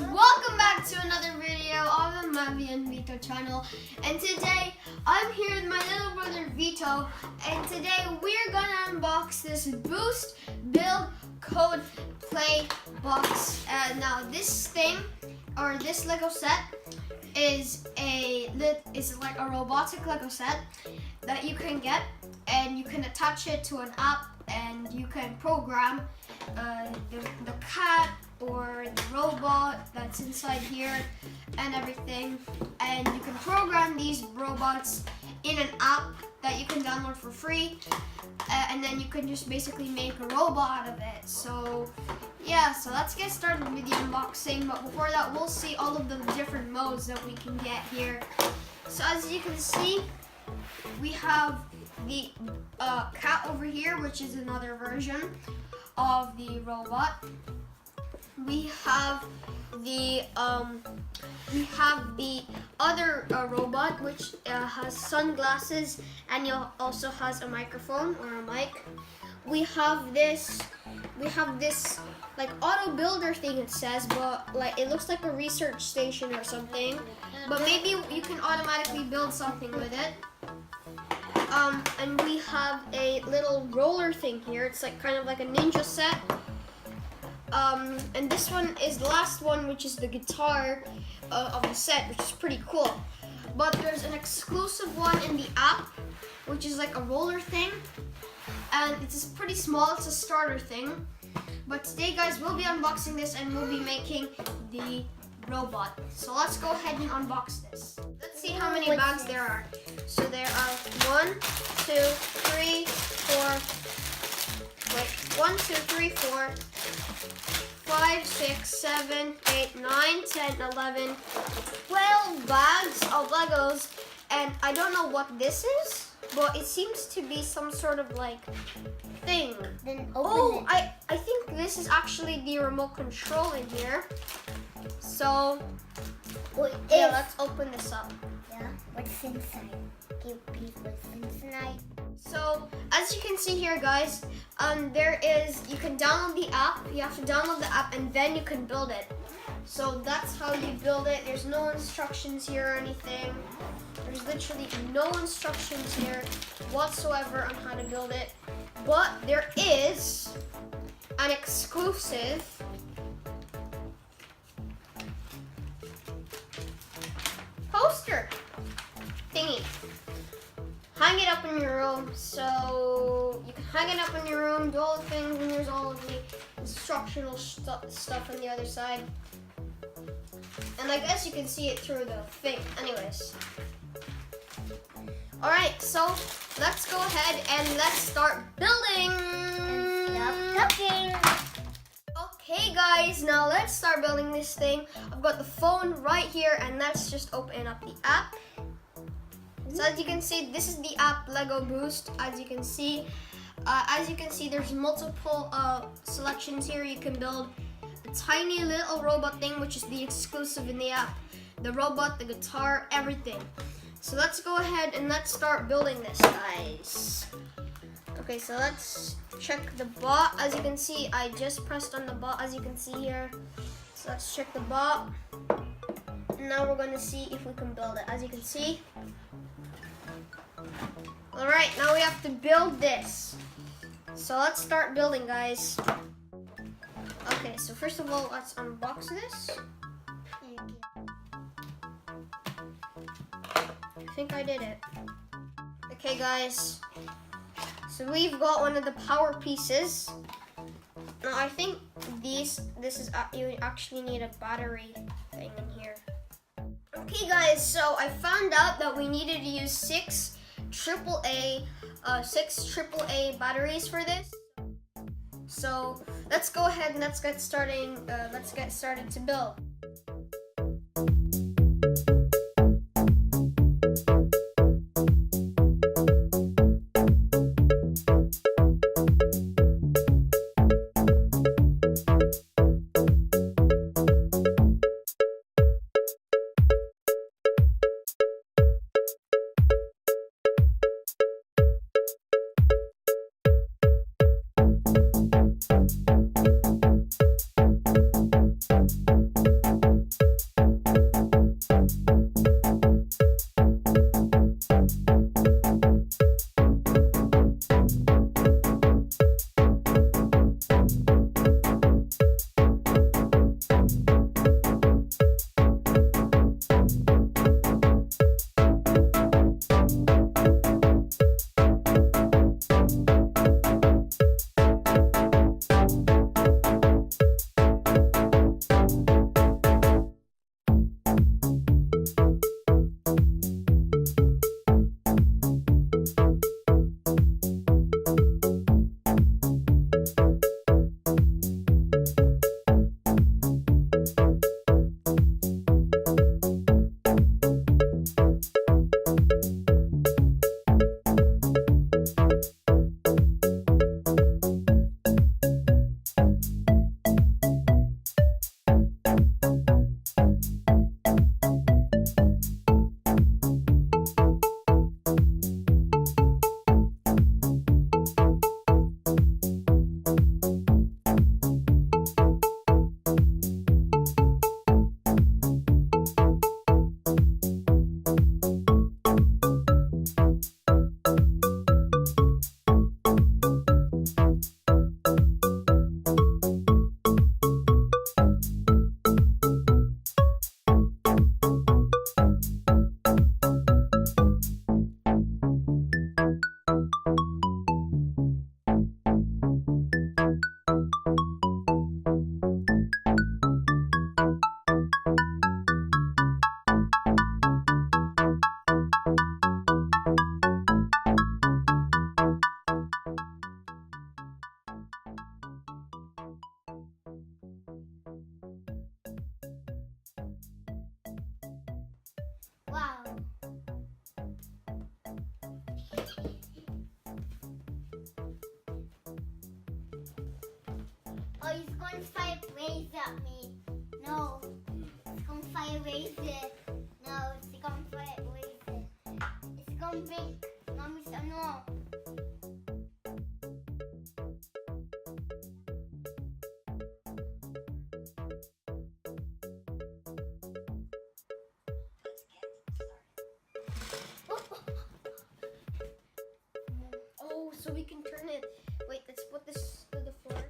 welcome back to another video on the Mavi&Vito channel. And today I'm here with my little brother Vito, and today we're gonna unbox this Boost Build Code Play box. Now this thing, or this Lego set, is like a robotic Lego set that you can get, and you can attach it to an app, and you can program the cat or the robot that's inside here and everything, and you can program these robots in an app that you can download for free, and then you can just basically make a robot out of it. So yeah, so let's get started with the unboxing, but before that we'll see all of the different modes that we can get here. So as you can see, we have the cat over here, which is another version of the robot. We have the other robot, which has sunglasses, and it also has a microphone or a mic. We have this like auto builder thing, it says, but like it looks like a research station or something. But maybe you can automatically build something with it. And we have a little roller thing here. It's like kind of like a ninja set. And this one is the last one, which is the guitar of the set, which is pretty cool. But there's an exclusive one in the app, which is like a roller thing, and it's pretty small. It's a starter thing. But today, guys, we'll be unboxing this, and we'll be making the robot. So let's go ahead and unbox this. Let's see how many bags there are. So there are 1, 2, 3, 4. Wait, 1, 2, 3, 4, 5, 6, 7, 8, 9, 10, 11, 12 bags of Legos, and I don't know what this is, but it seems to be some sort of like thing. Then open it. I think this is actually the remote control in here. So yeah, let's open this up. Yeah, what's inside? Can you please what's inside? So as you can see here, guys, you can download the app. You have to download the app, and then you can build it. So that's how you build it. There's no instructions here or anything. There's literally no instructions here whatsoever on how to build it. But there is an exclusive poster thingy. Hang it up in your room, so you can hang it up in your room, do all the things, and there's all of the instructional stuff on the other side. And I guess you can see it through the thing. Anyways. Alright, so let's go ahead and let's start building. Okay, guys, now let's start building this thing. I've got the phone right here, and let's just open up the app. So as you can see, this is the app Lego Boost. As you can see, there's multiple selections here. You can build a tiny little robot thing, which is the exclusive in the app. The robot, the guitar, everything. So let's go ahead and let's start building this, guys. Okay, so let's check the bot. As you can see, I just pressed on the bot, as you can see here. So let's check the bot. Now we're going to see if we can build it. As you can see. Alright, now we have to build this. So let's start building, guys. Okay, so first of all, let's unbox this. I think I did it. Okay, guys. So we've got one of the power pieces. Now I think this is you actually need a battery thing in here. Okay, guys. So I found out that we needed to use 6 AAA batteries for this. So let's go ahead and let's get started to build. he's going to fire rays at me. No. It's going to fire rays. No, it's going to fire rays. It's going to break. Mommy said no. Oh, so we can turn it. Wait, let's put this to the floor.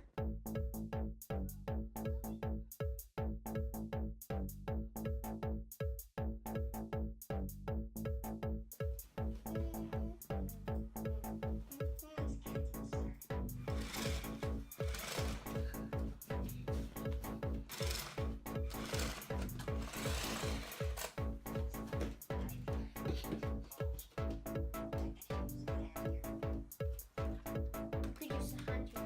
Could use a hand here.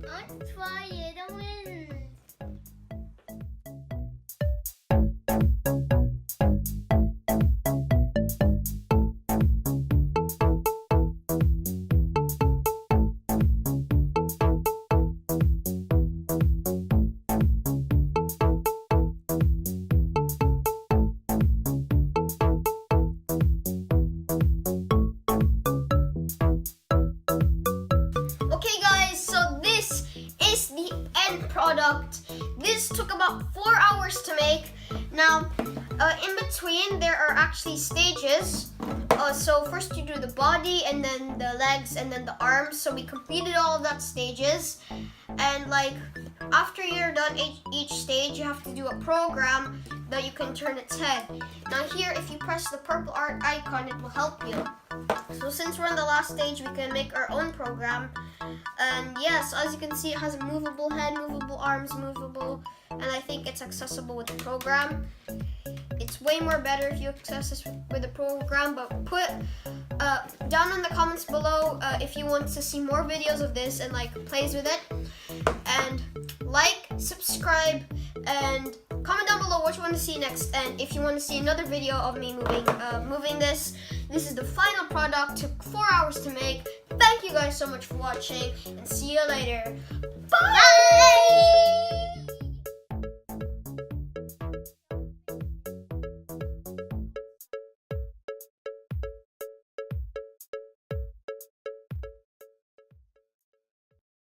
Let's try it. I win. Okay guys, so this is the end product. This took about 4 hours to make. Now, in between there are actually stages. So first you do the body and then the legs and then the arms. So we completed all of that stages. And like after you're done each stage, you have to do a program that you can turn its head. Now here, if you press the purple art icon, it will help you. So since we're in the last stage, we can make our own program. And yes, as you can see, it has a movable head, movable arms, movable, and I think it's accessible with the program. It's way more better if you access this with the program, but put down in the comments below if you want to see more videos of this and like plays with it. And like, subscribe, and comment down below what you want to see next. And if you want to see another video of me moving this is the final product. Took 4 hours to make. Thank you guys so much for watching, and see you later. Bye!